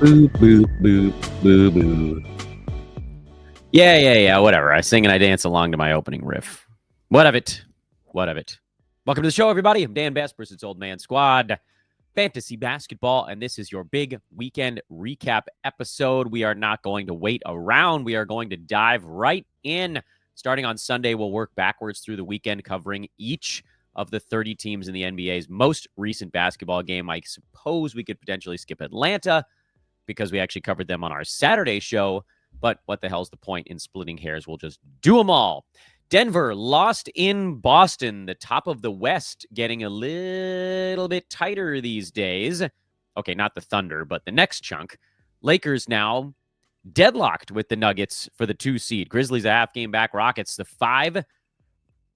Boo, boo, boo, boo, boo. Yeah, whatever. I sing and I dance along to my opening riff. What of it? What of it? Welcome to the show, everybody. I'm Dan Besbris, Old Man Squad, Fantasy Basketball, and this is your big weekend recap episode. We are not going to wait around. We are going to dive right in. Starting on Sunday, we'll work backwards through the weekend, covering each of the 30 teams in the NBA's most recent basketball game. I suppose we could potentially skip Atlanta because we actually covered them on our Saturday show. But what the hell's the point in splitting hairs? We'll just do them all. Denver lost in Boston, the top of the West, getting a little bit tighter these days. Okay, not the Thunder, but the next chunk. Lakers now deadlocked with the Nuggets for the 2 seed. Grizzlies a half game back. Rockets the 5.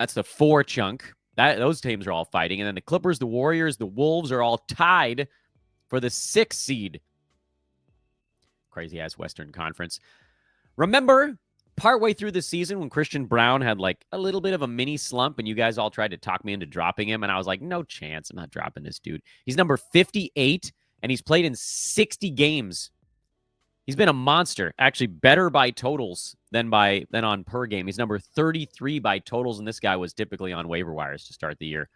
That's the 4 chunk. Those teams are all fighting. And then the Clippers, the Warriors, the Wolves are all tied for the 6 seed. Crazy-ass Western Conference. Remember partway through the season when Christian Braun had like a little bit of a mini slump and you guys all tried to talk me into dropping him, and I was like, no chance. I'm not dropping this dude. He's number 58, and he's played in 60 games. He's been a monster. Actually, better by totals than on per game. He's number 33 by totals, and this guy was typically on waiver wires to start the year.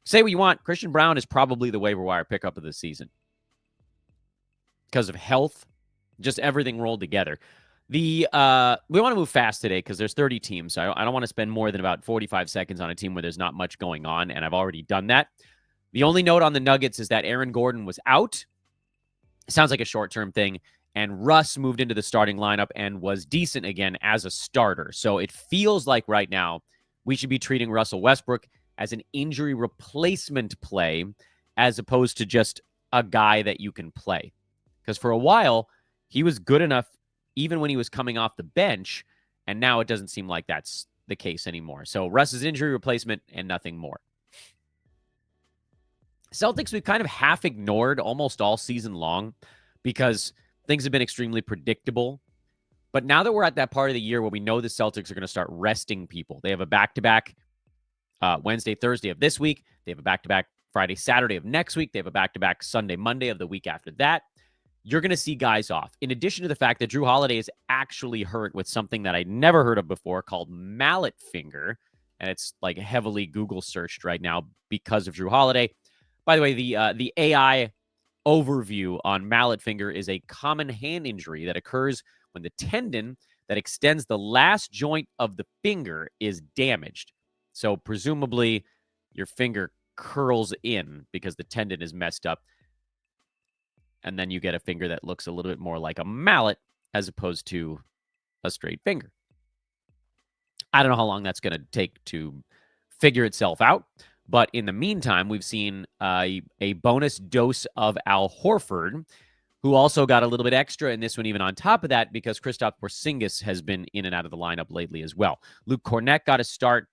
Say what you want. Christian Braun is probably the waiver wire pickup of the season because of health, just everything rolled together. We want to move fast today because there's 30 teams. So I don't want to spend more than about 45 seconds on a team where there's not much going on, and I've already done that. The only note on the Nuggets is that Aaron Gordon was out. Sounds like a short-term thing. And Russ moved into the starting lineup and was decent again as a starter. So it feels like right now we should be treating Russell Westbrook as an injury replacement play as opposed to just a guy that you can play. Because for a while, he was good enough even when he was coming off the bench, and now it doesn't seem like that's the case anymore. So Russ is injury replacement and nothing more. Celtics we've kind of half ignored almost all season long because things have been extremely predictable. But now that we're at that part of the year where we know the Celtics are going to start resting people, they have a back-to-back Wednesday, Thursday of this week. They have a back-to-back Friday, Saturday of next week. They have a back-to-back Sunday, Monday of the week after that. You're going to see guys off. In addition to the fact that Jrue Holiday is actually hurt with something that I never heard of before called mallet finger, and it's like heavily Google searched right now because of Jrue Holiday. By the way, the AI overview on mallet finger is a common hand injury that occurs when the tendon that extends the last joint of the finger is damaged. So presumably your finger curls in because the tendon is messed up. And then you get a finger that looks a little bit more like a mallet as opposed to a straight finger. I don't know how long that's going to take to figure itself out. But in the meantime, we've seen a bonus dose of Al Horford, who also got a little bit extra in this one, even on top of that, because Kristaps Porzingis has been in and out of the lineup lately as well. Luke Kornet got a start.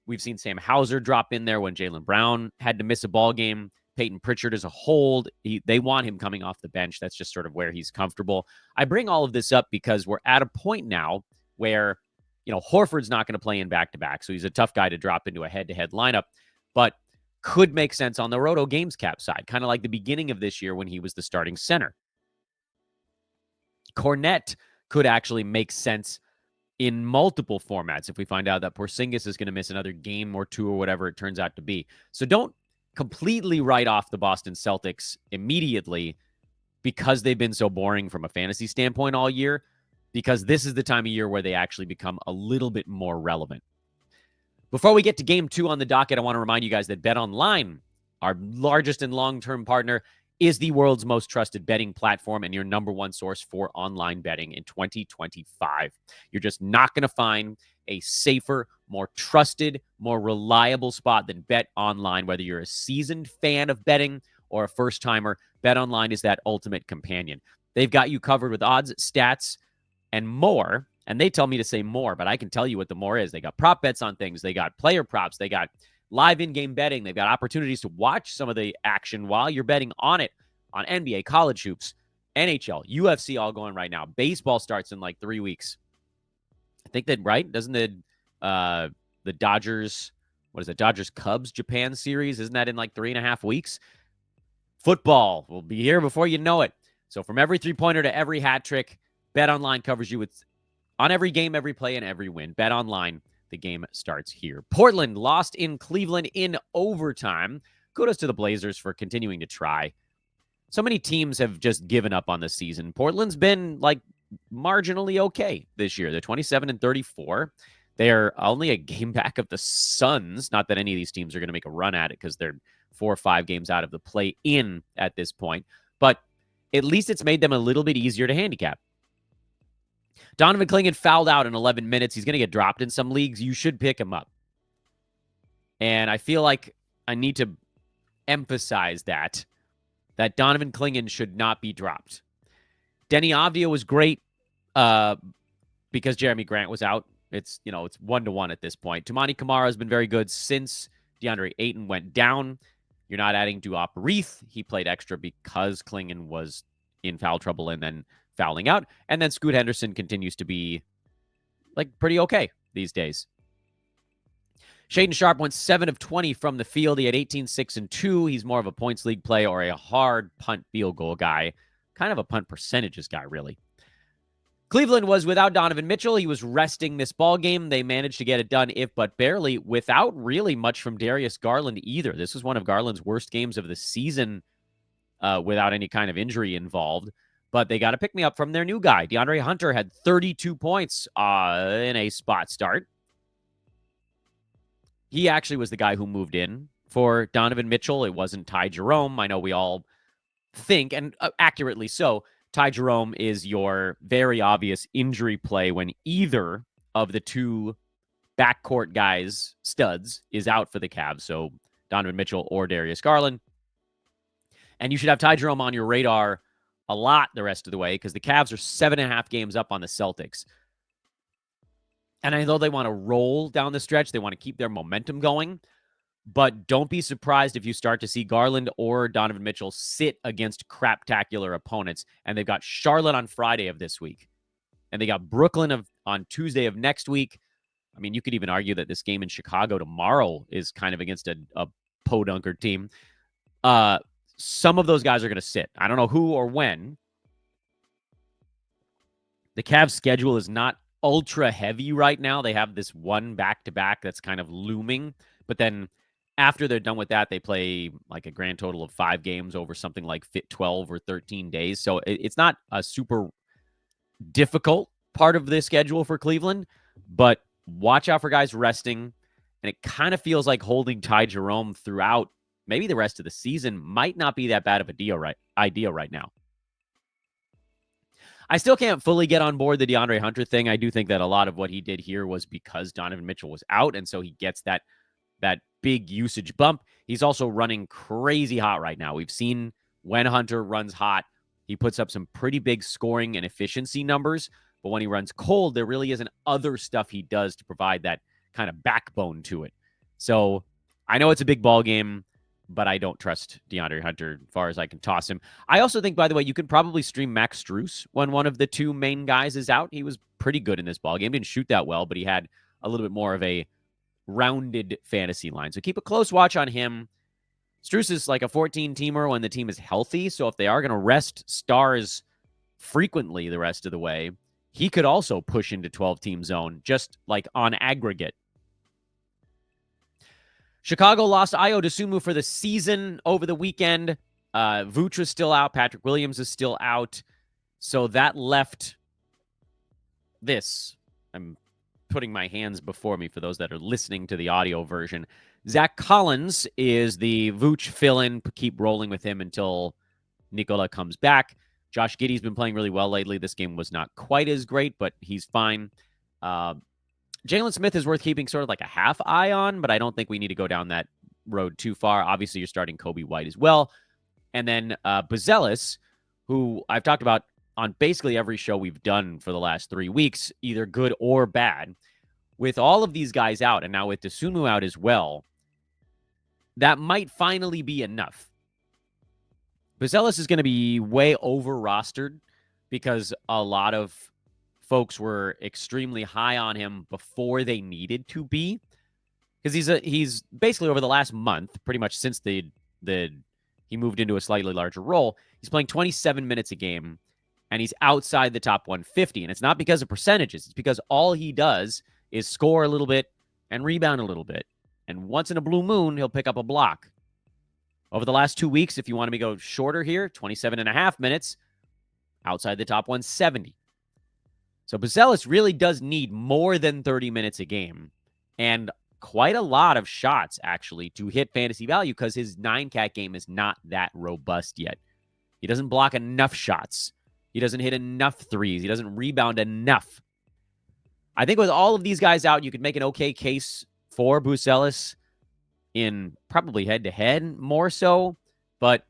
We've seen Sam Hauser drop in there when Jaylen Brown had to miss a ball game. Peyton Pritchard is a hold. They want him coming off the bench. That's just sort of where he's comfortable. I bring all of this up because we're at a point now where, Horford's not going to play in back-to-back, so he's a tough guy to drop into a head-to-head lineup, but could make sense on the Roto Games Cap side, kind of like the beginning of this year when he was the starting center. Kornet could actually make sense in multiple formats if we find out that Porzingis is going to miss another game or two or whatever it turns out to be. So don't completely write off the Boston Celtics immediately because they've been so boring from a fantasy standpoint all year, because this is the time of year where they actually become a little bit more relevant. Before we get to game 2 on the docket, I want to remind you guys that BetOnline, our largest and long-term partner, is the world's most trusted betting platform and your number one source for online betting in 2025. You're just not going to find a safer, more trusted, more reliable spot than BetOnline. Whether you're a seasoned fan of betting or a first-timer, BetOnline is that ultimate companion. They've got you covered with odds, stats, and more. And they tell me to say more, but I can tell you what the more is. They got prop bets on things. They got player props. They got live in-game betting. They've got opportunities to watch some of the action while you're betting on it, on NBA, college hoops, NHL, UFC all going right now. Baseball starts in like 3 weeks. I think that, right? Doesn't the Dodgers, Dodgers Cubs Japan series, isn't that in like 3.5 weeks? Football will be here before you know it. So from every three-pointer to every hat trick, BetOnline covers you on every game, every play, and every win. BetOnline, the game starts here. Portland lost in Cleveland in overtime. Kudos to the Blazers for continuing to try. So many teams have just given up on the season. Portland's been like marginally okay this year. They're 27-34. They're only a game back of the Suns. Not that any of these teams are going to make a run at it because they're 4 or 5 games out of the play-in at this point. But at least it's made them a little bit easier to handicap. Donovan Clingan fouled out in 11 minutes. He's going to get dropped in some leagues. You should pick him up. And I feel like I need to emphasize that Donovan Clingan should not be dropped. Deni Avdija was great because Jeremy Grant was out. It's 1-1 at this point. Toumani Camara has been very good since DeAndre Ayton went down. You're not adding Duop Reith. He played extra because Clingan was in foul trouble and then fouling out. And then Scoot Henderson continues to be pretty okay these days. Shaedon Sharpe went 7 of 20 from the field. He had 18, 6, and 2. He's more of a points league play or a hard punt field goal guy. Kind of a punt percentages guy, really. Cleveland was without Donovan Mitchell. He was resting this ball game. They managed to get it done, if but barely, without really much from Darius Garland either. This was one of Garland's worst games of the season without any kind of injury involved. But they got to pick me up from their new guy. DeAndre Hunter had 32 points in a spot start. He actually was the guy who moved in for Donovan Mitchell. It wasn't Ty Jerome. I know we all think, and accurately so, Ty Jerome is your very obvious injury play when either of the two backcourt guys, studs, is out for the Cavs. So Donovan Mitchell or Darius Garland. And you should have Ty Jerome on your radar a lot the rest of the way because the Cavs are 7.5 games up on the Celtics. And I know they want to roll down the stretch. They want to keep their momentum going. But don't be surprised if you start to see Garland or Donovan Mitchell sit against craptacular opponents. And they've got Charlotte on Friday of this week. And they got Brooklyn on Tuesday of next week. I mean, you could even argue that this game in Chicago tomorrow is kind of against a podunker team. Some of those guys are going to sit. I don't know who or when. The Cavs' schedule is not ultra heavy right now. They have this one back-to-back that's kind of looming. But then after they're done with that, they play like a grand total of 5 games over something like 12 or 13 days. So it's not a super difficult part of the schedule for Cleveland, but watch out for guys resting. And it kind of feels like holding Ty Jerome throughout maybe the rest of the season might not be that bad of a idea right now. I still can't fully get on board the DeAndre Hunter thing. I do think that a lot of what he did here was because Donovan Mitchell was out, and so he gets that big usage bump. He's also running crazy hot right now. We've seen when Hunter runs hot, he puts up some pretty big scoring and efficiency numbers, but when he runs cold, there really isn't other stuff he does to provide that kind of backbone to it. So I know it's a big ball game, but I don't trust DeAndre Hunter as far as I can toss him. I also think, by the way, you could probably stream Max Strus when one of the two main guys is out. He was pretty good in this ballgame. Didn't shoot that well, but he had a little bit more of a rounded fantasy line. So keep a close watch on him. Strus is like a 14-teamer when the team is healthy. So if they are going to rest stars frequently the rest of the way, he could also push into 12-team zone, just like on aggregate. Chicago lost Ayo Dosunmu for the season over the weekend. Vooch was still out. Patrick Williams is still out. So that left this. I'm putting my hands before me for those that are listening to the audio version. Zach Collins is the Vooch fill-in. Keep rolling with him until Nikola comes back. Josh Giddey's been playing really well lately. This game was not quite as great, but he's fine. Jalen Smith is worth keeping sort of like a half eye on, but I don't think we need to go down that road too far. Obviously, you're starting Kobe White as well. And then Buzelis, who I've talked about on basically every show we've done for the last 3 weeks, either good or bad. With all of these guys out, and now with Dosunmu out as well, that might finally be enough. Buzelis is going to be way over-rostered because a lot of folks were extremely high on him before they needed to be, because he's basically over the last month, pretty much since the he moved into a slightly larger role. He's playing 27 minutes a game, and he's outside the top 150. And it's not because of percentages. It's because all he does is score a little bit and rebound a little bit. And once in a blue moon, he'll pick up a block. Over the last 2 weeks, if you want me to go shorter here, 27 and a half minutes, outside the top 170. So Buzelis really does need more than 30 minutes a game and quite a lot of shots, actually, to hit fantasy value because his 9-cat game is not that robust yet. He doesn't block enough shots. He doesn't hit enough threes. He doesn't rebound enough. I think with all of these guys out, you could make an okay case for Buzelis in probably head-to-head more so. But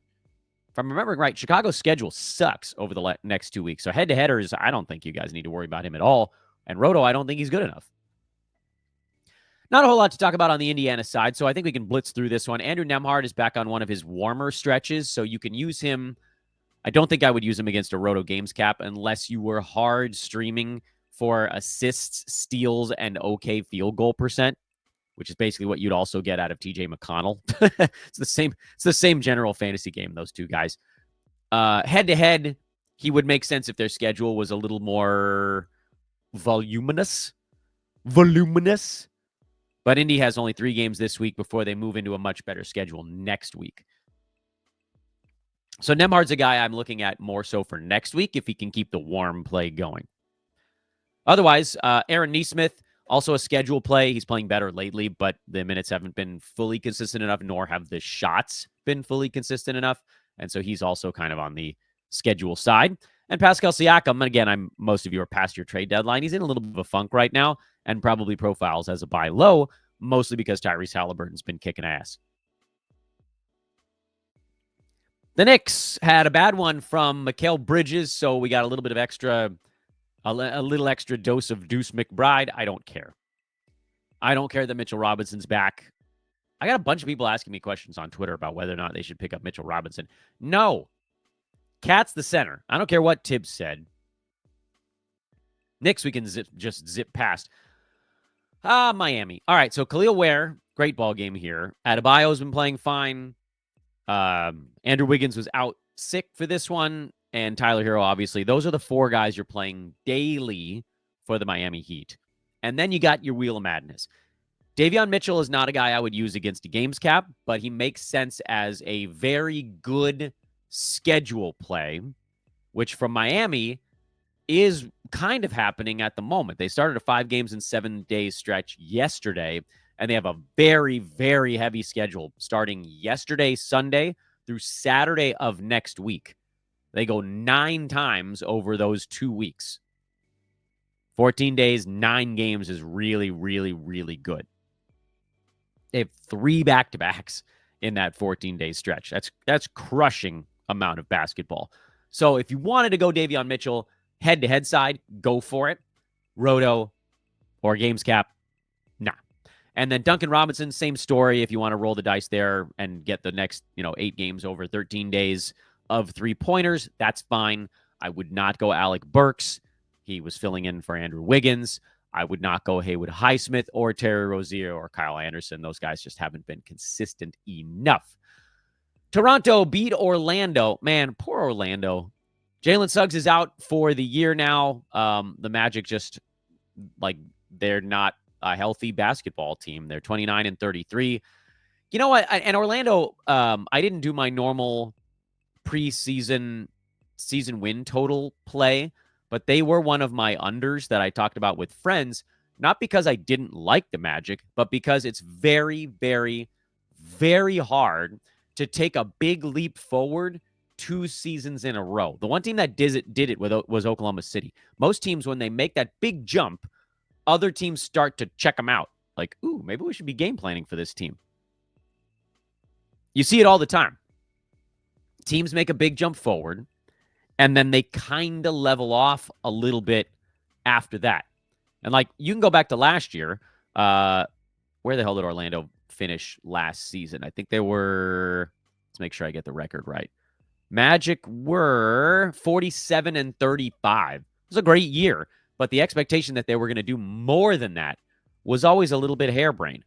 if I'm remembering right, Chicago's schedule sucks over the next 2 weeks. So head-to-headers, I don't think you guys need to worry about him at all. And Roto, I don't think he's good enough. Not a whole lot to talk about on the Indiana side, so I think we can blitz through this one. Andrew Nembhard is back on one of his warmer stretches, so you can use him. I don't think I would use him against a Roto Games cap unless you were hard streaming for assists, steals, and okay field goal percent, which is basically what you'd also get out of TJ McConnell. It's the same general fantasy game, those two guys. Head-to-head, he would make sense if their schedule was a little more voluminous. But Indy has only 3 games this week before they move into a much better schedule next week. So Nembhard's a guy I'm looking at more so for next week if he can keep the warm play going. Otherwise, Aaron Nesmith, also a schedule play. He's playing better lately, but the minutes haven't been fully consistent enough, nor have the shots been fully consistent enough. And so he's also kind of on the schedule side. And Pascal Siakam, again, most of you are past your trade deadline. He's in a little bit of a funk right now and probably profiles as a buy low, mostly because Tyrese Halliburton's been kicking ass. The Knicks had a bad one from Mikal Bridges, so we got a little bit of a little extra dose of Deuce McBride. I don't care. I don't care that Mitchell Robinson's back. I got a bunch of people asking me questions on Twitter about whether or not they should pick up Mitchell Robinson. No. Cat's the center. I don't care what Tibbs said. Knicks, we can just zip past. Miami. All right, so Khalil Ware, great ball game here. Adebayo's been playing fine. Andrew Wiggins was out sick for this one. And Tyler Hero, obviously. Those are the 4 guys you're playing daily for the Miami Heat. And then you got your Wheel of Madness. Davion Mitchell is not a guy I would use against a games cap, but he makes sense as a very good schedule play, which from Miami is kind of happening at the moment. They started a 5 games in 7 days stretch yesterday, and they have a very, very heavy schedule starting yesterday, Sunday, through Saturday of next week. They go 9 times over those 2 weeks. 14 days, 9 games is really, really, really good. They have 3 back-to-backs in that 14-day stretch. That's crushing amount of basketball. So if you wanted to go Davion Mitchell head-to-head side, go for it. Roto or games cap, nah. And then Duncan Robinson, same story. If you want to roll the dice there and get the next 8 games over 13 days of 3-pointers, that's fine. I would not go Alec Burks. He was filling in for Andrew Wiggins. I would not go Haywood Highsmith or Terry Rozier or Kyle Anderson. Those guys just haven't been consistent enough. Toronto beat Orlando. Man, poor Orlando. Jalen Suggs is out for the year now. The Magic just, they're not a healthy basketball team. They're 29-33. You know what? And Orlando, I didn't do my normal preseason season win total play, but they were one of my unders that I talked about with friends, not because I didn't like the Magic, but because it's very, very, very hard to take a big leap forward 2 seasons in a row. The one team that did it was Oklahoma City. Most teams, when they make that big jump, other teams start to check them out. Like, ooh, maybe we should be game planning for this team. You see it all the time. Teams make a big jump forward, and then they kind of level off a little bit after that. And you can go back to last year. Where the hell did Orlando finish last season? I think they were, let's make sure I get the record right. Magic were 47-35. It was a great year, but the expectation that they were going to do more than that was always a little bit harebrained.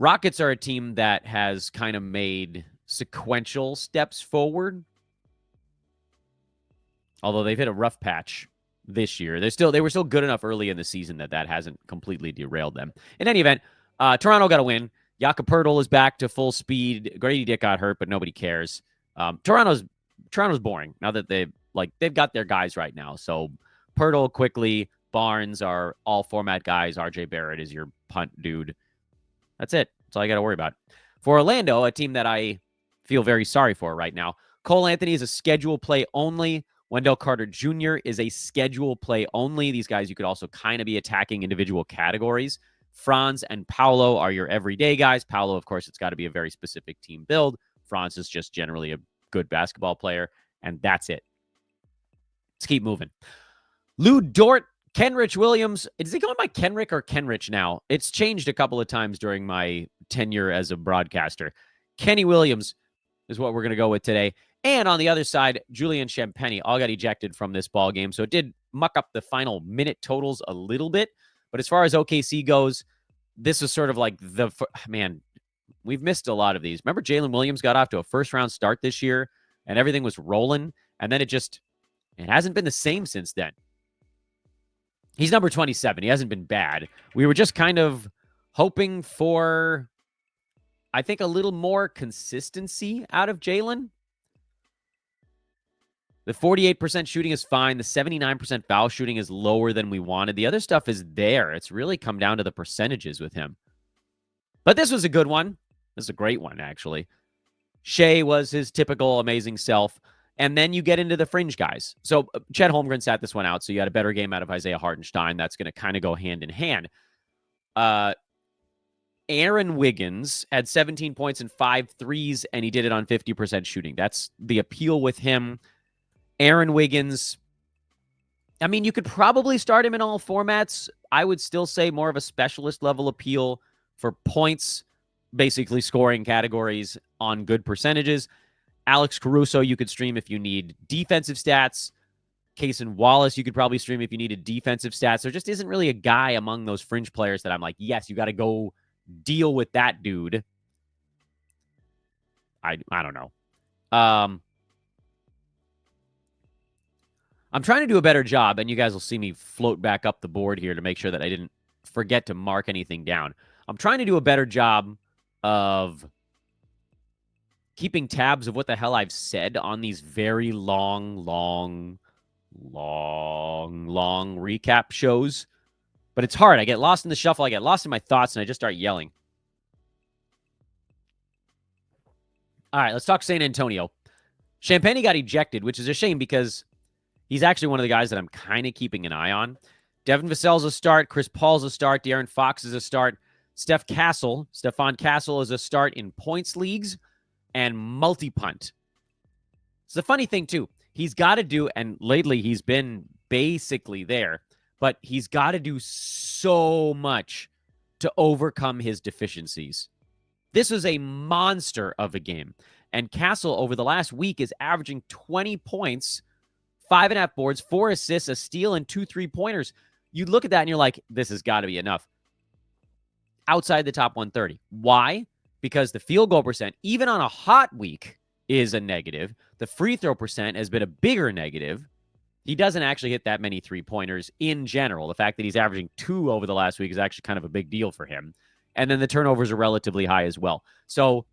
Rockets are a team that has kind of made sequential steps forward. Although they've hit a rough patch this year. They were still good enough early in the season that hasn't completely derailed them. In any event, Toronto got a win. Jakob Poeltl is back to full speed. Grady Dick got hurt, but nobody cares. Toronto's boring now that they've got their guys right now. So Poeltl, quickly, Barnes are all format guys. RJ Barrett is your punt dude. That's it. That's all you got to worry about. For Orlando, a team that I feel very sorry for right now, Cole Anthony is a schedule play only. Wendell Carter Jr. is a schedule play only. These guys you could also kind of be attacking individual categories. Franz and Paolo are your everyday guys. Paolo, of course, it's got to be a very specific team build. Franz is just generally a good basketball player, and that's it. Let's keep moving. Lou Dort, Kenrich Williams. Is he going by Kenrick or Kenrich now? It's changed a couple of times during my tenure as a broadcaster. Kenny Williams is what we're going to go with today. And on the other side, Julian Champagnie all got ejected from this ball game. So it did muck up the final minute totals a little bit. But as far as OKC goes, this is sort of like we've missed a lot of these. Remember Jalen Williams got off to a first-round start this year, and everything was rolling, and then it hasn't been the same since then. He's number 27. He hasn't been bad. We were just kind of hoping for, I think, a little more consistency out of Jalen. The 48% shooting is fine. The 79% foul shooting is lower than we wanted. The other stuff is there. It's really come down to the percentages with him. But this was a good one. This is a great one, actually. Shea was his typical amazing self. And then you get into the fringe guys. So Chet Holmgren sat this one out, so you had a better game out of Isaiah Hartenstein. That's going to kind of go hand in hand. Aaron Wiggins had 17 points and 5 threes, and he did it on 50% shooting. That's the appeal with him. Aaron Wiggins, I mean, you could probably start him in all formats. I would still say more of a specialist level appeal for points, basically scoring categories on good percentages. Alex Caruso, you could stream if you need defensive stats. Cason Wallace, you could probably stream if you needed defensive stats. There just isn't really a guy among those fringe players that I'm like, yes, you got to go deal with that dude. I don't know. I'm trying to do a better job, and you guys will see me float back up the board here to make sure that I didn't forget to mark anything down. I'm trying to do a better job of keeping tabs of what the hell I've said on these very long recap shows. But it's hard. I get lost in the shuffle. I get lost in my thoughts, and I just start yelling. All right, let's talk San Antonio. Champagnie got ejected, which is a shame because he's actually one of the guys that I'm kind of keeping an eye on. Devin Vassell's a start. Chris Paul's a start. De'Aaron Fox is a start. Stephon Castle is a start in points leagues and multi-punt. It's a funny thing, too. He's got to do, and lately he's been basically there, but he's got to do so much to overcome his deficiencies. This was a monster of a game. And Castle, over the last week, is averaging 20 points, 5.5 boards, 4 assists, a steal, and 2 3-pointers. You look at that and you're like, this has got to be enough. Outside the top 130. Why? Because the field goal percent, even on a hot week, is a negative. The free throw percent has been a bigger negative. He doesn't actually hit that many 3-pointers in general. The fact that he's averaging 2 over the last week is actually kind of a big deal for him. And then the turnovers are relatively high as well. So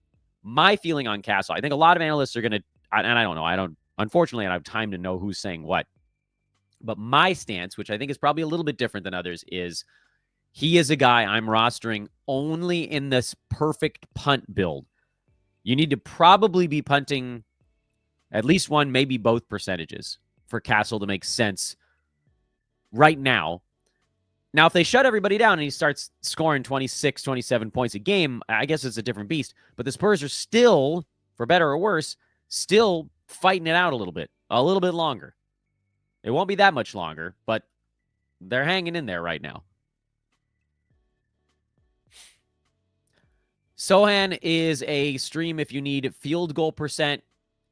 my feeling on Castle, I think a lot of analysts are going to, and I don't know, unfortunately, I don't have time to know who's saying what. But my stance, which I think is probably a little bit different than others, is he is a guy I'm rostering only in this perfect punt build. You need to probably be punting at least one, maybe both percentages for Castle to make sense right now. Now, if they shut everybody down and he starts scoring 26, 27 points a game, I guess it's a different beast. But the Spurs are still, for better or worse, still fighting it out a little bit longer. It won't be that much longer, but they're hanging in there right now. Sohan is a stream if you need field goal percent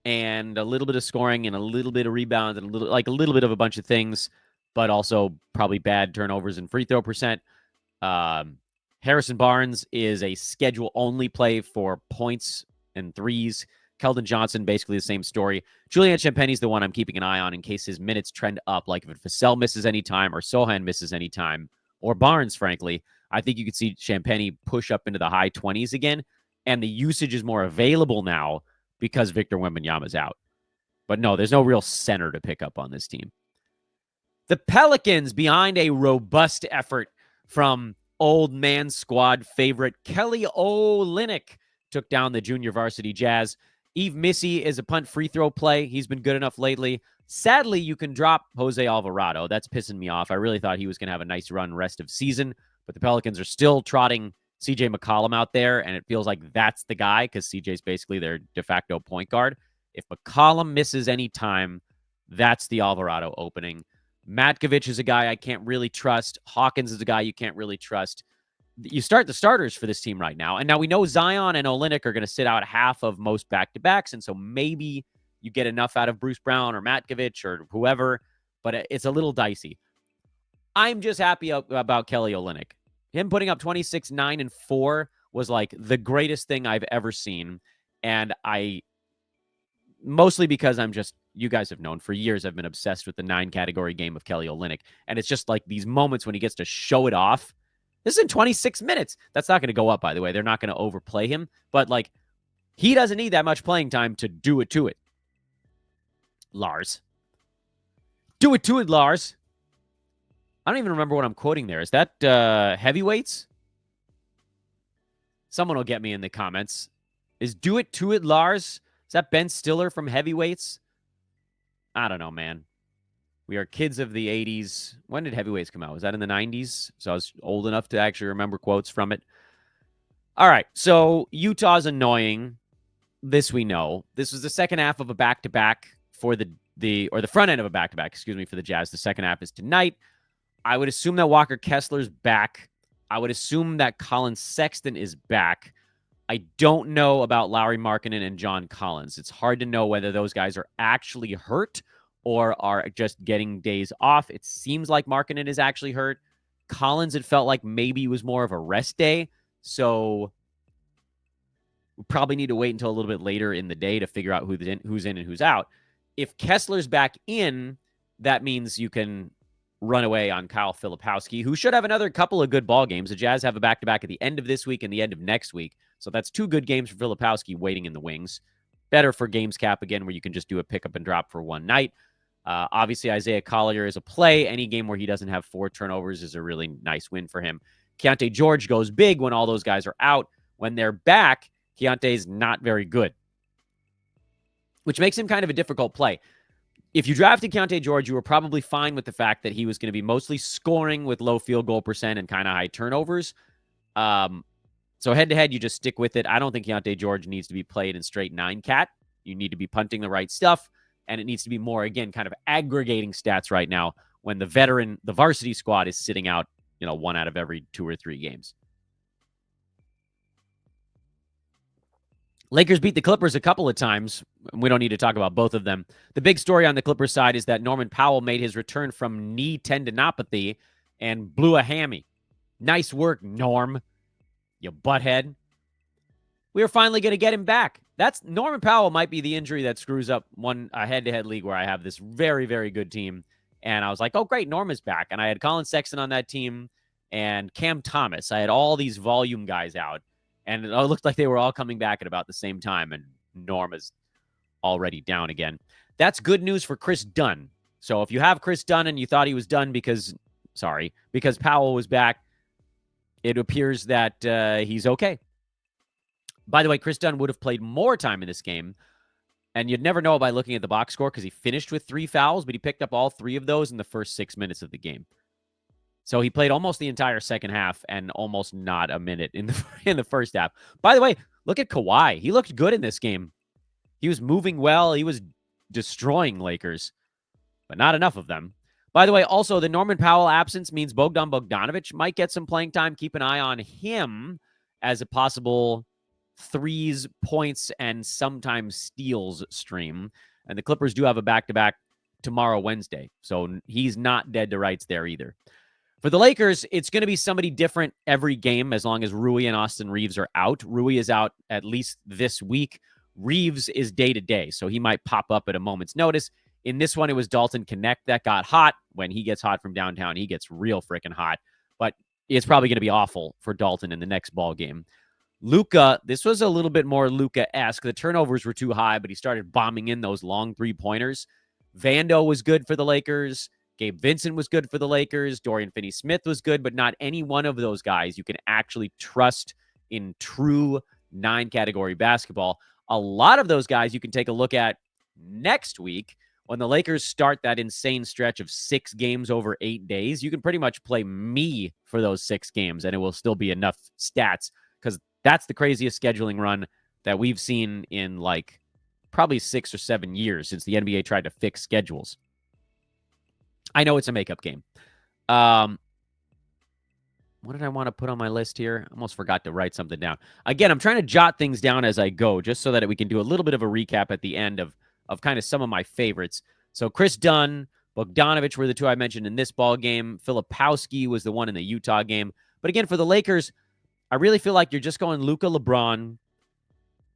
and a little bit of scoring and a little bit of rebounds and a little bit of a bunch of things, but also probably bad turnovers and free throw percent. Harrison Barnes is a schedule-only play for points and threes. Keldon Johnson, basically the same story. Julian Champagnie's the one I'm keeping an eye on in case his minutes trend up, like if Vassell misses any time or Sohan misses any time, or Barnes, frankly. I think you could see Champagnie push up into the high 20s again, and the usage is more available now because Victor Wembanyama's out. But no, there's no real center to pick up on this team. The Pelicans, behind a robust effort from old man squad favorite Kelly Olynyk, took down the junior varsity Jazz. Yves Missy is a punt free throw play. He's been good enough lately. Sadly, you can drop Jose Alvarado. That's pissing me off. I really thought he was going to have a nice run rest of season, but the Pelicans are still trotting CJ McCollum out there, and it feels like that's the guy because CJ's basically their de facto point guard. If McCollum misses any time, that's the Alvarado opening. Matkovic is a guy I can't really trust. Hawkins is a guy you can't really trust. You start the starters for this team right now. And now we know Zion and Olynyk are going to sit out half of most back-to-backs, and so maybe you get enough out of Bruce Brown or Matkovic or whoever, but it's a little dicey. I'm just happy about Kelly Olynyk. Him putting up 26, 9, and 4 was like the greatest thing I've ever seen. And mostly because you guys have known for years, I've been obsessed with the 9-category game of Kelly Olynyk. And it's just like these moments when he gets to show it off. This is in 26 minutes. That's not going to go up, by the way. They're not going to overplay him. But, like, he doesn't need that much playing time to do it to it. Lars. Do it to it, Lars. I don't even remember what I'm quoting there. Is that heavyweights? Someone will get me in the comments. Is do it to it, Lars? Is that Ben Stiller from Heavyweights? I don't know, man. We are kids of the 80s. When did Heavyweights come out? Was that in the 90s? So I was old enough to actually remember quotes from it. All right, so Utah's annoying. This we know. This was the second half of a back-to-back for the front end of a back-to-back, for the Jazz. The second half is tonight. I would assume that Walker Kessler's back. I would assume that Colin Sexton is back. I don't know about Lauri Markkanen and John Collins. It's hard to know whether those guys are actually hurt or are just getting days off. It seems like Markkanen is actually hurt. Collins, it felt like maybe it was more of a rest day. So we probably need to wait until a little bit later in the day to figure out who's in and who's out. If Kessler's back in, that means you can run away on Kyle Filipowski, who should have another couple of good ball games. The Jazz have a back-to-back at the end of this week and the end of next week. So that's 2 good games for Filipowski waiting in the wings. Better for games cap again, where you can just do a pick up and drop for one night. Obviously, Isaiah Collier is a play. Any game where he doesn't have 4 turnovers is a really nice win for him. Keontae George goes big when all those guys are out. When they're back, Keontae's not very good, which makes him kind of a difficult play. If you drafted Keontae George, you were probably fine with the fact that he was going to be mostly scoring with low field goal percent and kind of high turnovers. So head-to-head, you just stick with it. I don't think Keontae George needs to be played in straight 9-cat. You need to be punting the right stuff, and it needs to be more, again, kind of aggregating stats right now when the varsity squad is sitting out, 1 out of every 2 or 3 games. Lakers beat the Clippers a couple of times. We don't need to talk about both of them. The big story on the Clippers side is that Norman Powell made his return from knee tendinopathy and blew a hammy. Nice work, Norm. You butthead. We are finally going to get him back. That's Norman Powell might be the injury that screws up a head-to-head league where I have this very, very good team. And I was like, oh, great, Norm is back. And I had Colin Sexton on that team and Cam Thomas. I had all these volume guys out. And it looked like they were all coming back at about the same time. And Norm is already down again. That's good news for Kris Dunn. So if you have Kris Dunn and you thought he was done because Powell was back, it appears that he's okay. By the way, Kris Dunn would have played more time in this game, and you'd never know by looking at the box score because he finished with 3 fouls, but he picked up all 3 of those in the first 6 minutes of the game. So he played almost the entire second half and almost not a minute in the first half. By the way, look at Kawhi. He looked good in this game. He was moving well. He was destroying Lakers, but not enough of them. By the way, also, the Norman Powell absence means Bogdanovic might get some playing time. Keep an eye on him as a possible threes, points, and sometimes steals stream. And the Clippers do have a back-to-back tomorrow, Wednesday. So he's not dead to rights there either. For the Lakers, it's going to be somebody different every game as long as Rui and Austin Reeves are out. Rui is out at least this week. Reeves is day-to-day, so he might pop up at a moment's notice. In this one, it was Dalton Connect that got hot. When he gets hot from downtown, he gets real freaking hot. But it's probably going to be awful for Dalton in the next ball game. Luka, this was a little bit more Luka-esque. The turnovers were too high, but he started bombing in those long three-pointers. Vando was good for the Lakers. Gabe Vincent was good for the Lakers. Dorian Finney-Smith was good, but not any one of those guys you can actually trust in true 9-category basketball. A lot of those guys you can take a look at next week when the Lakers start that insane stretch of 6 games over 8 days. You can pretty much play me for those 6 games, and it will still be enough stats because that's the craziest scheduling run that we've seen in like probably 6 or 7 years since the NBA tried to fix schedules. I know it's a makeup game. What did I want to put on my list here? I almost forgot to write something down. Again, I'm trying to jot things down as I go, just so that we can do a little bit of a recap at the end of kind of some of my favorites. So Kris Dunn, Bogdanovic were the 2 I mentioned in this ball game. Filipowski was the one in the Utah game. But again, for the Lakers, I really feel like you're just going Luka, LeBron,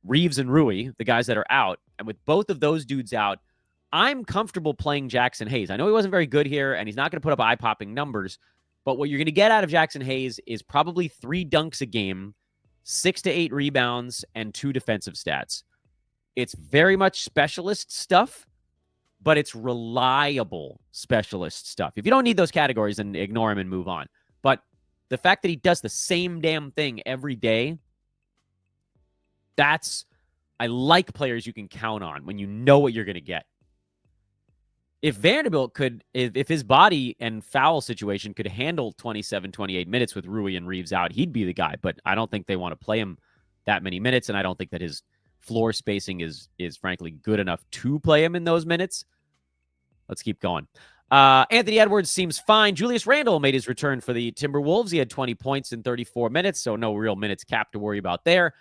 Reeves, and Rui, the guys that are out. And with both of those dudes out, I'm comfortable playing Jackson Hayes. I know he wasn't very good here, and he's not going to put up eye-popping numbers, but what you're going to get out of Jackson Hayes is probably 3 dunks a game, 6 to 8 rebounds, and 2 defensive stats. It's very much specialist stuff, but it's reliable specialist stuff. If you don't need those categories, then ignore him and move on. But the fact that he does the same damn thing every day, I like players you can count on when you know what you're going to get. If Vanderbilt could, if his body and foul situation could handle 27, 28 minutes with Rui and Reeves out, he'd be the guy. But I don't think they want to play him that many minutes, and I don't think that his floor spacing is frankly good enough to play him in those minutes. Let's keep going. Anthony Edwards seems fine. Julius Randle made his return for the Timberwolves. He had 20 points in 34 minutes, so no real minutes cap to worry about there.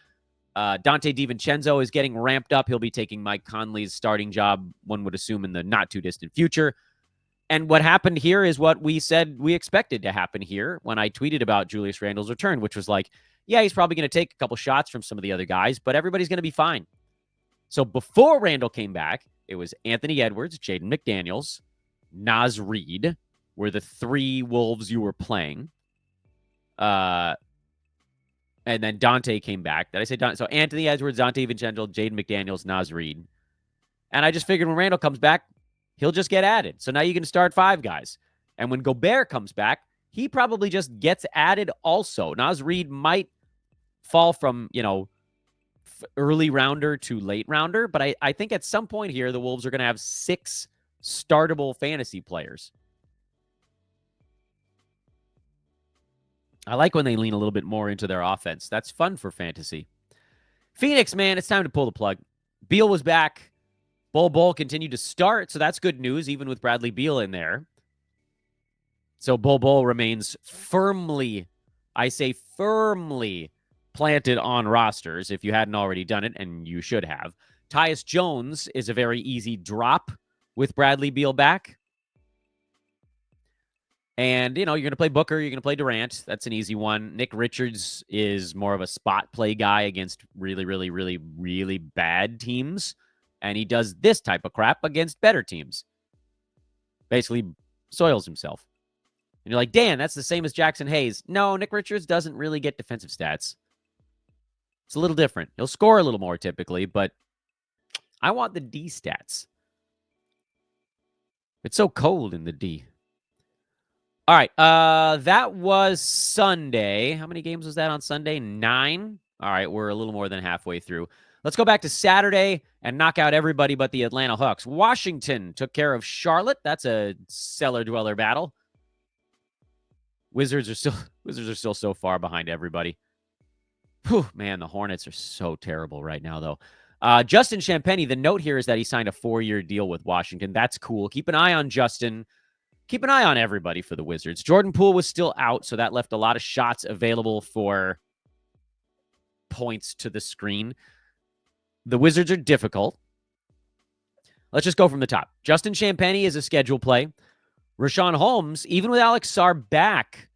Dante DiVincenzo is getting ramped up. He'll be taking Mike Conley's starting job, one would assume, in the not-too-distant future. And what happened here is what we said we expected to happen here when I tweeted about Julius Randle's return, which was like, yeah, he's probably going to take a couple shots from some of the other guys, but everybody's going to be fine. So before Randle came back, it was Anthony Edwards, Jaden McDaniels, Naz Reid were the 3 Wolves you were playing. And then Dante came back. Did I say Dante? So Anthony Edwards, Dante DiVincenzo, Jaden McDaniels, Naz Reid. And I just figured when Randle comes back, he'll just get added. So now you can start 5 guys. And when Gobert comes back, he probably just gets added also. Naz Reid might fall from, early rounder to late rounder. But I think at some point here, the Wolves are going to have 6 startable fantasy players. I like when they lean a little bit more into their offense. That's fun for fantasy. Phoenix, man, it's time to pull the plug. Beal was back. Bol continued to start, so that's good news, even with Bradley Beal in there. So Bol remains firmly, I say firmly, planted on rosters, if you hadn't already done it, and you should have. Tyus Jones is a very easy drop with Bradley Beal back. And, you're going to play Booker. You're going to play Durant. That's an easy one. Nick Richards is more of a spot play guy against really, really, really, really bad teams. And he does this type of crap against better teams. Basically soils himself. And you're like, Dan, that's the same as Jackson Hayes. No, Nick Richards doesn't really get defensive stats. It's a little different. He'll score a little more typically, but I want the D stats. It's so cold in the D. All right, that was Sunday. How many games was that on Sunday? 9? All right, we're a little more than halfway through. Let's go back to Saturday and knock out everybody but the Atlanta Hawks. Washington took care of Charlotte. That's a cellar-dweller battle. Wizards are still so far behind everybody. Whew, man, the Hornets are so terrible right now, though. Justin Champagnie, the note here is that he signed a 4-year deal with Washington. That's cool. Keep an eye on Justin. Keep an eye on everybody for the Wizards. Jordan Poole was still out, so that left a lot of shots available for points to the screen. The Wizards are difficult. Let's just go from the top. Justin Champagnie is a schedule play. Rashawn Holmes, even with Alex Sarr back,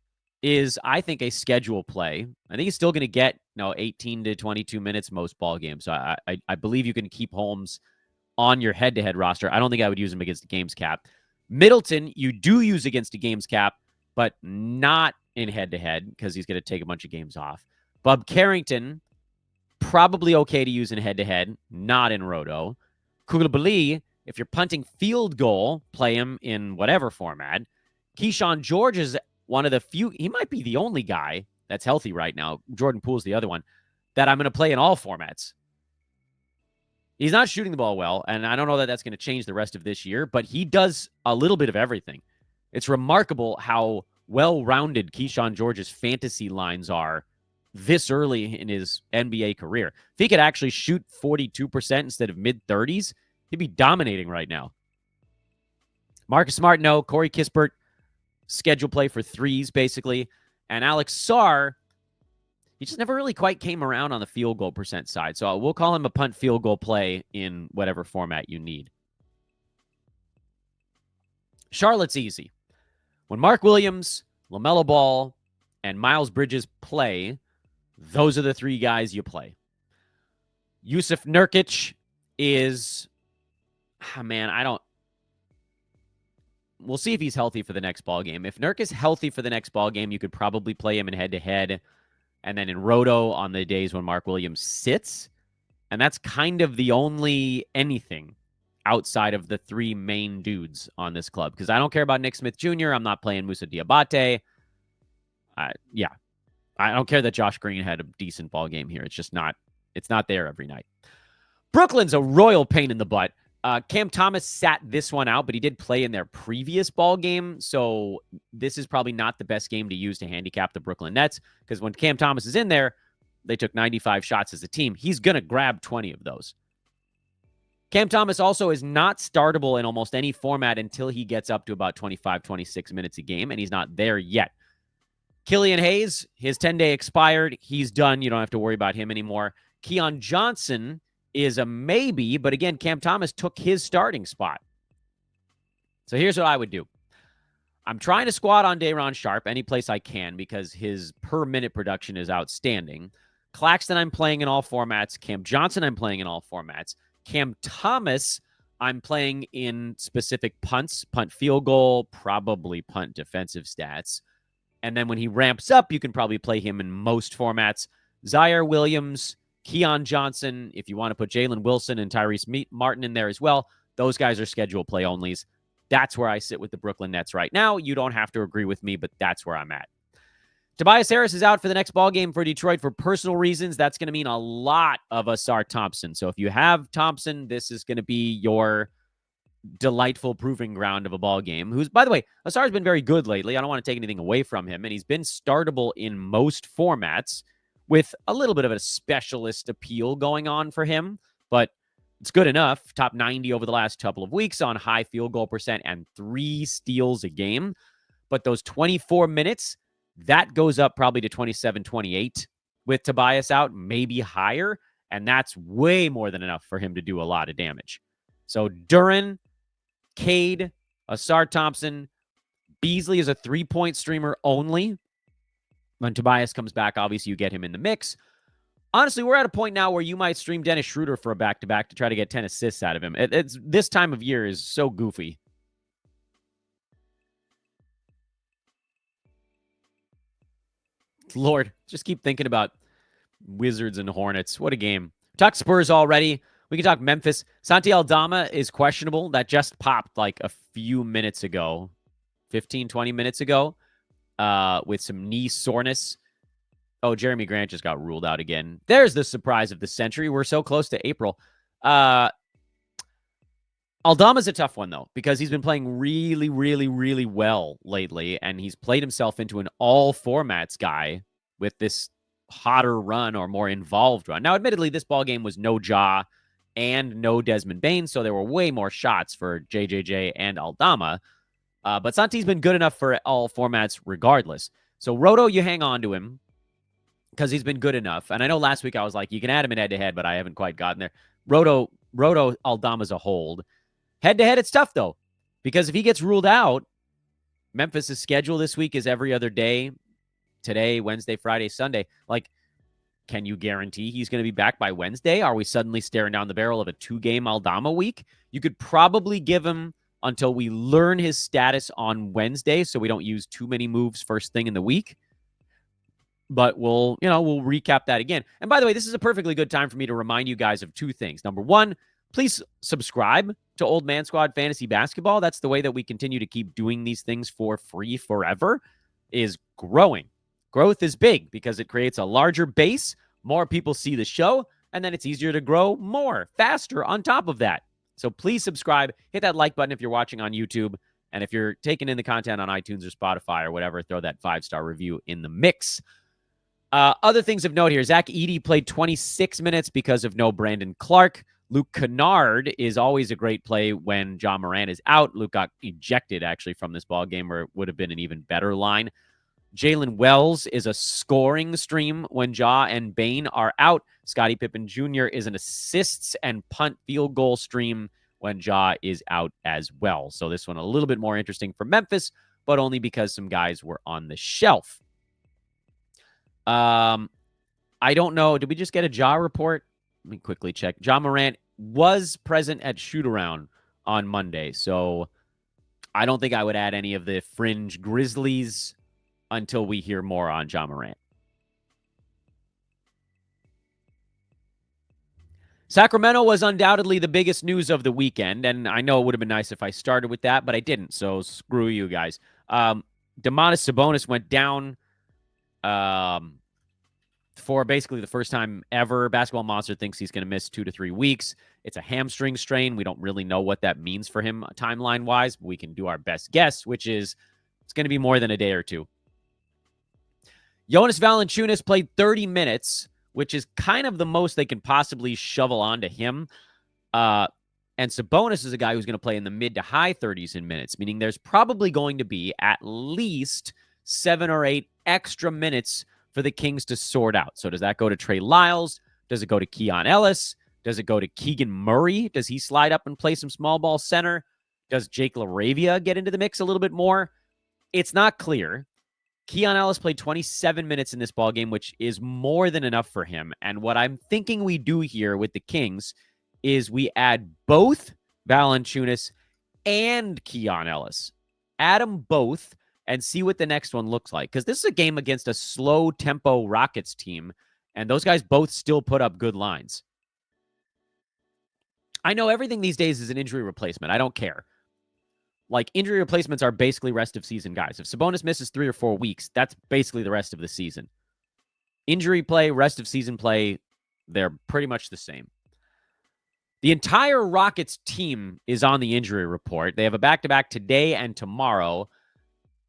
is, I think, a schedule play. I think he's still going to get 18 to 22 minutes most ball games. So I believe you can keep Holmes on your head-to-head roster. I don't think I would use him against the games cap. Middleton, you do use against the games cap, but not in head-to-head because he's going to take a bunch of games off. Bob Carrington, probably okay to use in head-to-head, not in roto. Koulibaly, if you're punting field goal, play him in whatever format. Keyshawn George is one of the few, he might be the only guy that's healthy right now. Jordan Poole's the other one that I'm going to play in all formats. He's not shooting the ball well, and I don't know that that's going to change the rest of this year, but he does a little bit of everything. It's remarkable how well-rounded Keyshawn George's fantasy lines are this early in his NBA career. If he could actually shoot 42% instead of mid-30s, he'd be dominating right now. Marcus Smart, no. Corey Kispert, schedule play for threes, basically. And Alex Sarr, he just never really quite came around on the field goal percent side. So we'll call him a punt field goal play in whatever format you need. Charlotte's easy. When Mark Williams, LaMelo Ball, and Miles Bridges play, those are the three guys you play. Yusuf Nurkic is, we'll see if he's healthy for the next ball game. If Nurk is healthy for the next ball game, you could probably play him in head-to-head and then in roto on the days when Mark Williams sits. And that's kind of the only anything outside of the three main dudes on this club. Because I don't care about Nick Smith Jr. I'm not playing Moussa Diabate. I don't care that Josh Green had a decent ball game here. It's not there every night. Brooklyn's a royal pain in the butt. Cam Thomas sat this one out, but he did play in their previous ball game. So this is probably not the best game to use to handicap the Brooklyn Nets, because when Cam Thomas is in there, they took 95 shots as a team. He's going to grab 20 of those. Cam Thomas also is not startable in almost any format until he gets up to about 25, 26 minutes a game, and he's not there yet. Killian Hayes, his 10-day expired. He's done. You don't have to worry about him anymore. Keon Johnson is a maybe, but again, Cam Thomas took his starting spot. So here's what I would do. I'm trying to squat on Day'Ron Sharpe any place I can because his per-minute production is outstanding. Claxton, I'm playing in all formats. Cam Johnson, I'm playing in all formats. Cam Thomas, I'm playing in specific punts, punt field goal, probably punt defensive stats. And then when he ramps up, you can probably play him in most formats. Zaire Williams, Keon Johnson, if you want to put Jalen Wilson and Tyrese Martin in there as well, those guys are schedule play onlys. That's where I sit with the Brooklyn Nets right now. You don't have to agree with me, but that's where I'm at. Tobias Harris is out for the next ball game for Detroit for personal reasons. That's going to mean a lot of Asar Thompson. So if you have Thompson, this is going to be your delightful proving ground of a ball game. Who's, by the way, Asar's been very good lately. I don't want to take anything away from him, and he's been startable in most formats with a little bit of a specialist appeal going on for him, but it's good enough. Top 90 over the last couple of weeks on high field goal percent and 3 steals a game. But those 24 minutes, that goes up probably to 27, 28 with Tobias out, maybe higher, and that's way more than enough for him to do a lot of damage. So Duran, Cade, Asar Thompson, Beasley is a 3-point streamer only. When Tobias comes back, obviously you get him in the mix. Honestly, we're at a point now where you might stream Dennis Schroeder for a back-to-back to try to get 10 assists out of him. It's this time of year is so goofy. Lord, just keep thinking about Wizards and Hornets. What a game. Talk Spurs already. We can talk Memphis. Santi Aldama is questionable. That just popped like a few minutes ago, 15, 20 minutes ago, with some knee soreness. Oh, Jeremy Grant just got ruled out again. There's the surprise of the century. We're so close to April. Aldama's a tough one, though, because he's been playing really, really, really well lately, and he's played himself into an all-formats guy with this hotter run or more involved run. Now, admittedly, this ballgame was no Ja and no Desmond Bane, so there were way more shots for JJJ and Aldama. But Santi's been good enough for all formats regardless. So Roto, you hang on to him because he's been good enough. And I know last week I was like, you can add him in head-to-head, but I haven't quite gotten there. Roto, Aldama's a hold. Head-to-head, it's tough, though, because if he gets ruled out, Memphis' schedule this week is every other day. Today, Wednesday, Friday, Sunday. Like, can you guarantee he's going to be back by Wednesday? Are we suddenly staring down the barrel of a 2-game Aldama week? You could probably give him until we learn his status on Wednesday, so we don't use too many moves first thing in the week. But we'll recap that again. And by the way, this is a perfectly good time for me to remind you guys of 2 things. Number 1, please subscribe to Old Man Squad Fantasy Basketball. That's the way that we continue to keep doing these things for free forever, is growing. Growth is big because it creates a larger base, more people see the show, and then it's easier to grow more, faster on top of that. So please subscribe, hit that like button if you're watching on YouTube, and if you're taking in the content on iTunes or Spotify or whatever, throw that 5-star review in the mix. Other things of note here, Zach Edey played 26 minutes because of no Brandon Clark. Luke Kennard is always a great play when Ja Morant is out. Luke got ejected, actually, from this ball game, where it would have been an even better line. Jalen Wells is a scoring stream when Ja and Bane are out. Scottie Pippen Jr. is an assists and punt field goal stream when Ja is out as well. So this one a little bit more interesting for Memphis, but only because some guys were on the shelf. I don't know. Did we just get a Ja report? Let me quickly check. Ja Morant was present at shoot-around on Monday, so I don't think I would add any of the fringe Grizzlies until we hear more on Ja Morant. Sacramento was undoubtedly the biggest news of the weekend, and I know it would have been nice if I started with that, but I didn't, so screw you guys. Domantas Sabonis went down for basically the first time ever. Basketball Monster thinks he's going to miss 2 to 3 weeks. It's a hamstring strain. We don't really know what that means for him timeline-wise, but we can do our best guess, which is it's going to be more than a day or 2. Jonas Valanciunas played 30 minutes, which is kind of the most they can possibly shovel onto him. And Sabonis is a guy who's going to play in the mid to high 30s in minutes, meaning there's probably going to be at least 7 or 8 extra minutes for the Kings to sort out. So does that go to Trey Lyles? Does it go to Keon Ellis? Does it go to Keegan Murray? Does he slide up and play some small ball center? Does Jake LaRavia get into the mix a little bit more? It's not clear. Keon Ellis played 27 minutes in this ballgame, which is more than enough for him. And what I'm thinking we do here with the Kings is we add both Valanciunas and Keon Ellis. Add them both and see what the next one looks like. Because this is a game against a slow-tempo Rockets team, and those guys both still put up good lines. I know everything these days is an injury replacement. I don't care. Like, injury replacements are basically rest of season guys. If Sabonis misses 3 or 4 weeks, that's basically the rest of the season. Injury play, rest of season play, they're pretty much the same. The entire Rockets team is on the injury report. They have a back-to-back today and tomorrow,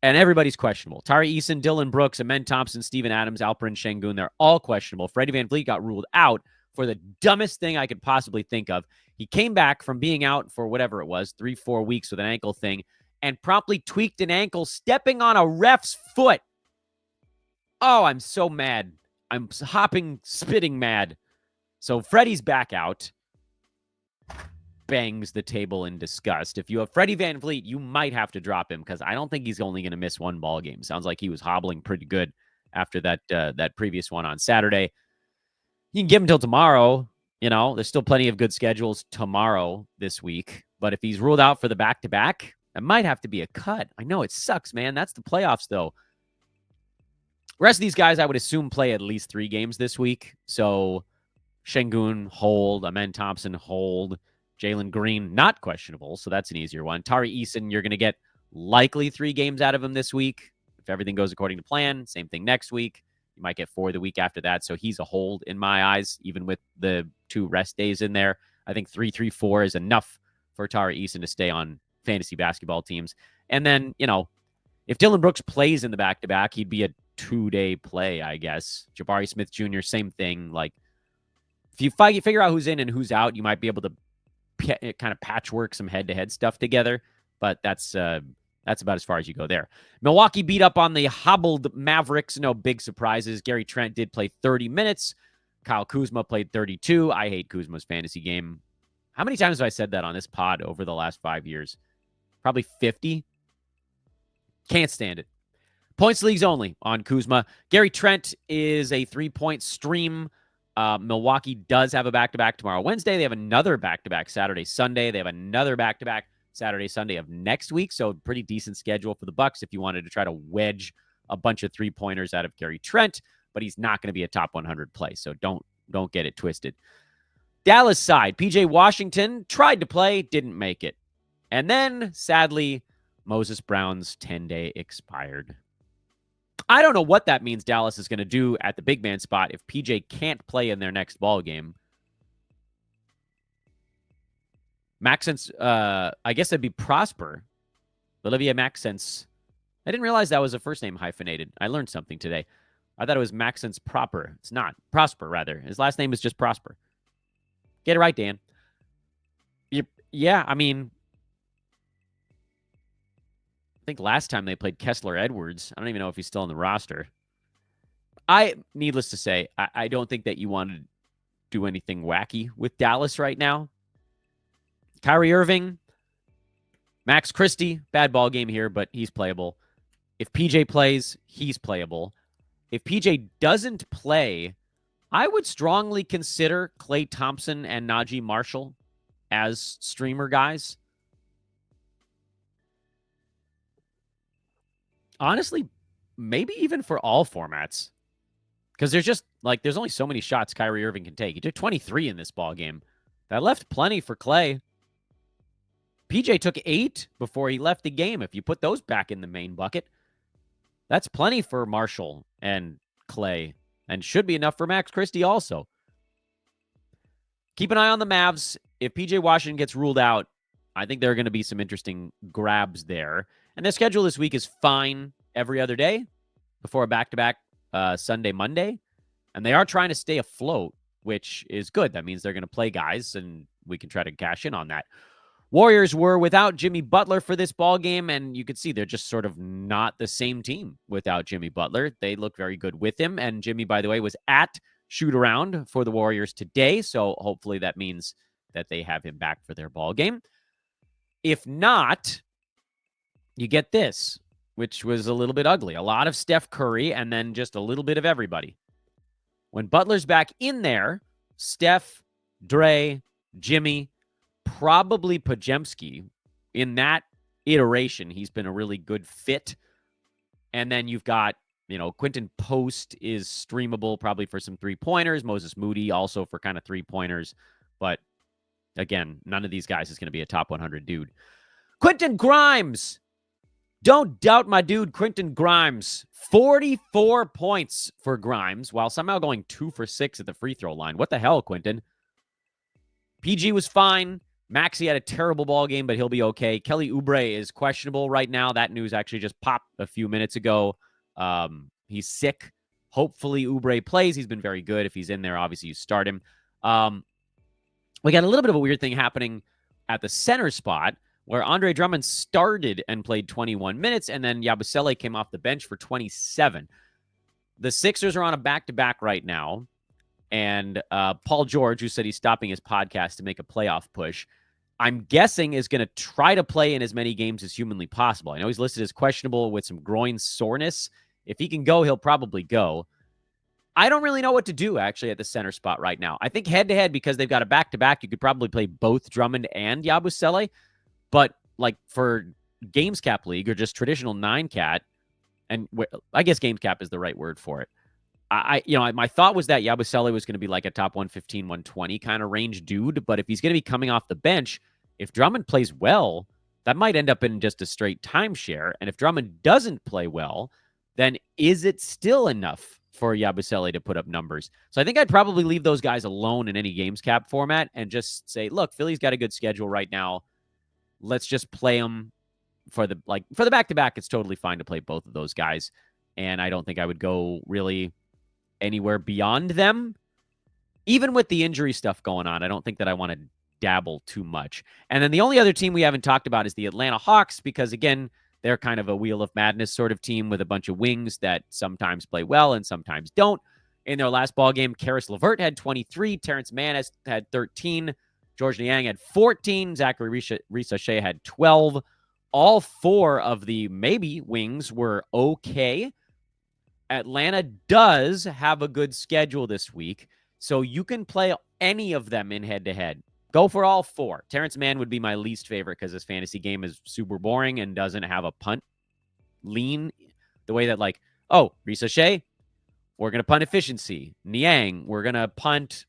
and everybody's questionable. Tari Eason, Dylan Brooks, Amen Thompson, Steven Adams, Alperen Şengün, they're all questionable. Freddie VanVleet got ruled out for the dumbest thing I could possibly think of. He came back from being out for whatever it was, 3-4 weeks with an ankle thing, and promptly tweaked an ankle stepping on a ref's foot. Oh, I'm so mad. I'm hopping, spitting mad. So Freddie's back out. Bangs the table in disgust. If you have Freddie VanVleet, you might have to drop him because I don't think he's only going to miss 1 ball game. Sounds like he was hobbling pretty good after that previous one on Saturday. You can give him till tomorrow. You know, there's still plenty of good schedules tomorrow this week. But if he's ruled out for the back-to-back, that might have to be a cut. I know it sucks, man. That's the playoffs, though. The rest of these guys, I would assume, play at least 3 games this week. So Şengün, hold. Amen Thompson, hold. Jalen Green, not questionable, so that's an easier one. Tari Eason, you're going to get likely 3 games out of him this week. If everything goes according to plan, same thing next week. You might get 4 the week after that, so he's a hold in my eyes, even with the 2 rest days in there. I think 3-3-4 is enough for Tari Eason to stay on fantasy basketball teams. And then, you know, if Dylan Brooks plays in the back-to-back, he'd be a 2-day play, I guess. Jabari Smith Jr., same thing. Like, if you figure out who's in and who's out, you might be able to kind of patchwork some head-to-head stuff together, but that's about as far as you go there. Milwaukee beat up on the hobbled Mavericks. No big surprises. Gary Trent did play 30 minutes. Kyle Kuzma played 32. I hate Kuzma's fantasy game. How many times have I said that on this pod over the last 5 years? Probably 50. Can't stand it. Points leagues only on Kuzma. Gary Trent is a 3-point stream. Milwaukee does have a back-to-back tomorrow, Wednesday. They have another back-to-back Saturday, Sunday. They have another back-to-back Saturday, Sunday of next week. So pretty decent schedule for the Bucks if you wanted to try to wedge a bunch of three-pointers out of Gary Trent, but he's not going to be a top 100 play. So don't get it twisted. Dallas side, PJ Washington tried to play, didn't make it. And then, sadly, Moses Brown's 10-day expired. I don't know what that means Dallas is going to do at the big man spot if PJ can't play in their next ball game. Maxence, I guess it'd be Prosper. Olivier Maxence. I didn't realize that was a first name hyphenated. I learned something today. I thought it was Maxence Proper. It's not. Prosper, rather. His last name is just Prosper. Get it right, Dan. Yeah, I mean, I think last time they played Kessler Edwards. I don't even know if he's still on the roster. Needless to say, I don't think that you want to do anything wacky with Dallas right now. Kyrie Irving, Max Christie, bad ball game here, but he's playable. If PJ plays, he's playable. If PJ doesn't play, I would strongly consider Klay Thompson and Najee Marshall as streamer guys. Honestly, maybe even for all formats. Because there's only so many shots Kyrie Irving can take. He took 23 in this ball game. That left plenty for Klay. PJ took 8 before he left the game. If you put those back in the main bucket, that's plenty for Marshall and Klay, and should be enough for Max Christie also. Keep an eye on the Mavs. If PJ Washington gets ruled out, I think there are going to be some interesting grabs there. And their schedule this week is fine every other day before a back-to-back Sunday, Monday. And they are trying to stay afloat, which is good. That means they're going to play guys, and we can try to cash in on that. Warriors were without Jimmy Butler for this ball game, and you could see they're just sort of not the same team without Jimmy Butler. They look very good with him, and Jimmy, by the way, was at shoot-around for the Warriors today, so hopefully that means that they have him back for their ball game. If not, you get this, which was a little bit ugly. A lot of Steph Curry and then just a little bit of everybody. When Butler's back in there, Steph, Dre, Jimmy, probably Podziemski. In that iteration, he's been a really good fit. And then you've got, Quentin Post is streamable probably for some three-pointers. Moses Moody also for kind of three-pointers. But again, none of these guys is going to be a top 100 dude. Quentin Grimes. Don't doubt my dude, Quentin Grimes. 44 points for Grimes while somehow going 2 for 6 at the free throw line. What the hell, Quentin? PG was fine. Maxey had a terrible ball game, but he'll be okay. Kelly Oubre is questionable right now. That news actually just popped a few minutes ago. He's sick. Hopefully Oubre plays. He's been very good. If he's in there, obviously you start him. We got a little bit of a weird thing happening at the center spot where Andre Drummond started and played 21 minutes, and then Yabusele came off the bench for 27. The Sixers are on a back-to-back right now, and Paul George, who said he's stopping his podcast to make a playoff push, I'm guessing is going to try to play in as many games as humanly possible. I know he's listed as questionable with some groin soreness. If he can go, he'll probably go. I don't really know what to do, actually, at the center spot right now. I think head-to-head, because they've got a back-to-back, you could probably play both Drummond and Yabusele. But, like, for Games Cap League or just traditional 9-cat, and I guess Games Cap is the right word for it. My thought was that Yabusele was going to be like a top 115, 120 kind of range dude. But if he's going to be coming off the bench, if Drummond plays well, that might end up in just a straight timeshare. And if Drummond doesn't play well, then is it still enough for Yabusele to put up numbers? So I think I'd probably leave those guys alone in any Games Cap format and just say, look, Philly's got a good schedule right now. Let's just play them for the back-to-back. It's totally fine to play both of those guys. And I don't think I would go really anywhere beyond them. Even with the injury stuff going on, I don't think that I want to dabble too much. And then the only other team we haven't talked about is the Atlanta Hawks, because, again, they're kind of a Wheel of Madness sort of team with a bunch of wings that sometimes play well and sometimes don't. In their last ball game, Karis LeVert had 23. Terrence Mann had 13. George Niang had 14. Zachary Risache had 12. all 4 of the maybe wings were okay. Atlanta does have a good schedule this week, so you can play any of them in head-to-head. Go for all 4. Terrence Mann would be my least favorite because this fantasy game is super boring and doesn't have a punt lean the way that, like, oh, Risa Shea, we're going to punt efficiency. Niang, we're going to punt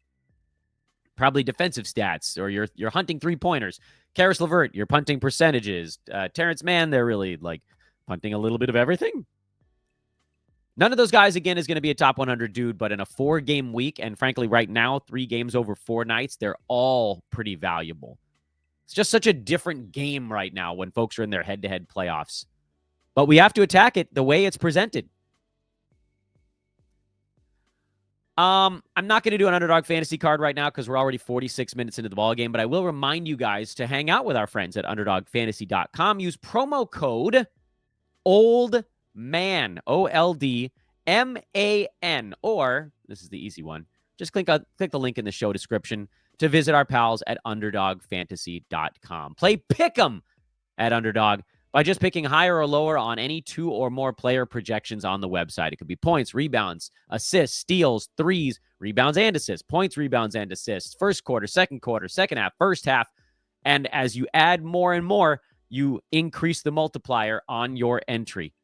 probably defensive stats, or you're hunting 3-pointers. Karis LeVert, you're punting percentages. Terrence Mann, they're really like punting a little bit of everything. None of those guys, again, is going to be a top 100 dude, but in a 4-game week, and frankly, right now, 3 games over 4 nights, they're all pretty valuable. It's just such a different game right now when folks are in their head-to-head playoffs. But we have to attack it the way it's presented. I'm not going to do an underdog fantasy card right now because we're already 46 minutes into the ballgame, but I will remind you guys to hang out with our friends at underdogfantasy.com. Use promo code OLDMAN, OLDMAN, or this is the easy one. Just click the link in the show description to visit our pals at underdogfantasy.com. Play Pick'em at Underdog by just picking higher or lower on any 2 or more player projections on the website. It could be points, rebounds, assists, steals, threes, rebounds and assists, points, rebounds, and assists, first quarter, second half, first half. And as you add more and more, you increase the multiplier on your entry.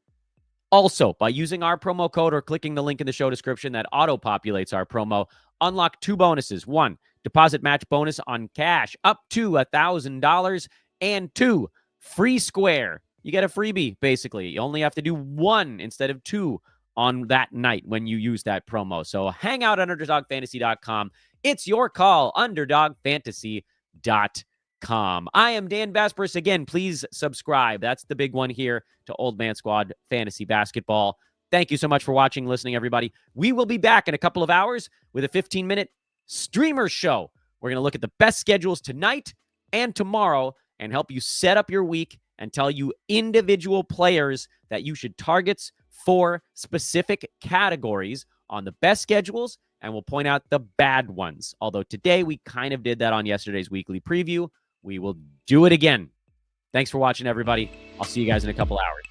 Also, by using our promo code or clicking the link in the show description that auto-populates our promo, unlock 2 bonuses. 1, deposit match bonus on cash up to $1,000, and 2, free square. You get a freebie, basically. You only have to do 1 instead of 2 on that night when you use that promo. So hang out on UnderdogFantasy.com. It's your call, UnderdogFantasy.com. I am Dan Vespers. Again, please subscribe. That's the big one here to Old Man Squad Fantasy Basketball. Thank you so much for watching, listening, everybody. We will be back in a couple of hours with a 15-minute streamer show. We're going to look at the best schedules tonight and tomorrow and help you set up your week and tell you individual players that you should target for specific categories on the best schedules, and we'll point out the bad ones. Although today we kind of did that on yesterday's weekly preview. We will do it again. Thanks for watching, everybody. I'll see you guys in a couple hours.